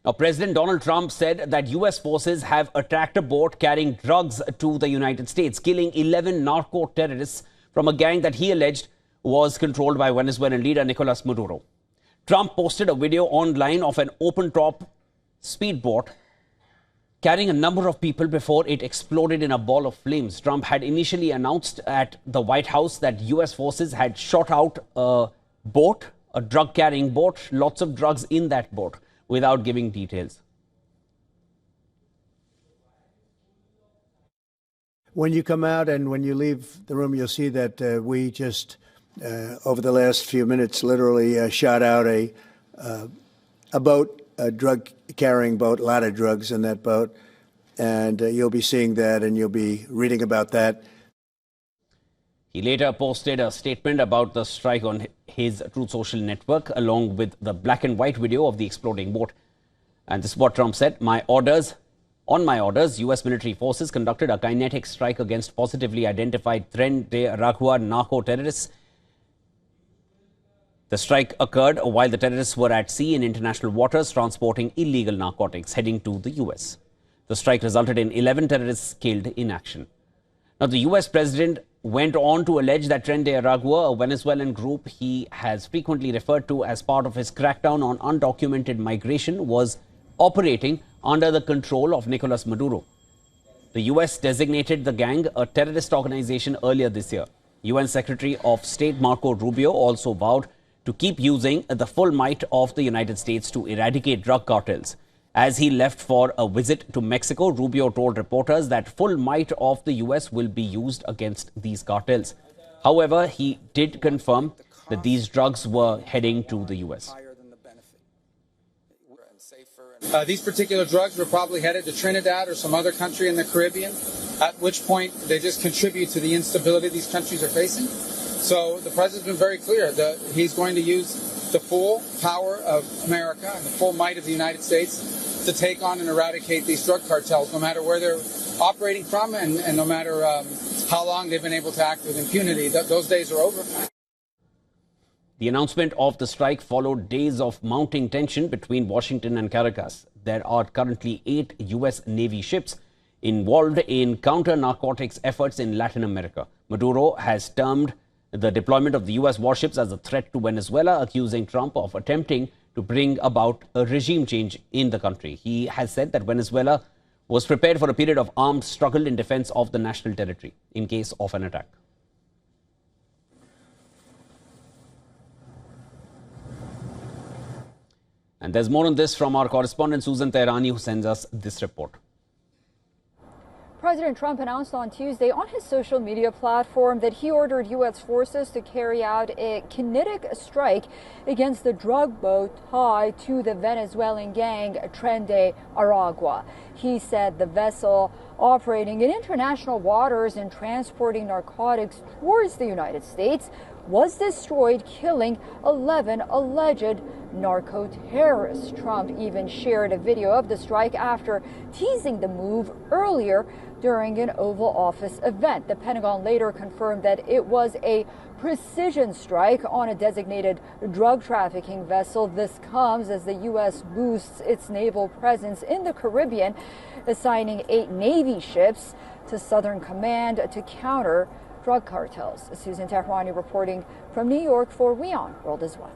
Now, President Donald Trump said that U.S. forces have attacked a boat carrying drugs to the United States, killing 11 narco-terrorists from a gang that he alleged was controlled by Venezuelan leader Nicolas Maduro. Trump posted a video online of an open-top speedboat carrying a number of people before it exploded in a ball of flames. Trump had initially announced at the White House that U.S. forces had shot out a boat, a drug-carrying boat, lots of drugs in that boat, without giving details. When you come out and when you leave the room, you'll see that we just, over the last few minutes, literally shot out a boat, a drug-carrying boat, a lot of drugs in that boat. And you'll be seeing that and you'll be reading about that. He later posted a statement about the strike on his Truth Social network, along with the black and white video of the exploding boat. And this is what Trump said: On my orders, U.S. military forces conducted a kinetic strike against positively identified Tren de Aragua narco-terrorists. The strike occurred while the terrorists were at sea in international waters transporting illegal narcotics heading to the U.S. The strike resulted in 11 terrorists killed in action. Now, the U.S. president went on to allege that Tren de Aragua, a Venezuelan group he has frequently referred to as part of his crackdown on undocumented migration, was operating under the control of Nicolas Maduro. The U.S. designated the gang a terrorist organization earlier this year. UN Secretary of State Marco Rubio also vowed to keep using the full might of the United States to eradicate drug cartels. As he left for a visit to Mexico, Rubio told reporters that full might of the U.S. will be used against these cartels. However, he did confirm that these drugs were heading to the U.S. These particular drugs were probably headed to Trinidad or some other country in the Caribbean, at which point they just contribute to the instability these countries are facing. So the president's been very clear that he's going to use the full power of America and the full might of the United States to take on and eradicate these drug cartels, no matter where they're operating from and no matter how long they've been able to act with impunity. Those days are over. The announcement of the strike followed days of mounting tension between Washington and Caracas. There are currently 8 U.S. Navy ships involved in counter-narcotics efforts in Latin America. Maduro has termed the deployment of the U.S. warships as a threat to Venezuela, accusing Trump of attempting to bring about a regime change in the country. He has said that Venezuela was prepared for a period of armed struggle in defense of the national territory in case of an attack. And there's more on this from our correspondent Susan Tehrani, who sends us this report. President Trump announced on Tuesday on his social media platform that he ordered U.S. forces to carry out a kinetic strike against the drug boat tied to the Venezuelan gang Tren de Aragua. He said the vessel operating in international waters and transporting narcotics towards the United States was destroyed, killing 11 alleged narco-terrorists. Trump even shared a video of the strike after teasing the move earlier during an Oval Office event. The Pentagon later confirmed that it was a precision strike on a designated drug trafficking vessel. This comes as the U.S. boosts its naval presence in the Caribbean, assigning 8 Navy ships to Southern Command to counter drug cartels. Susan Tehrani reporting from New York for WION World as well.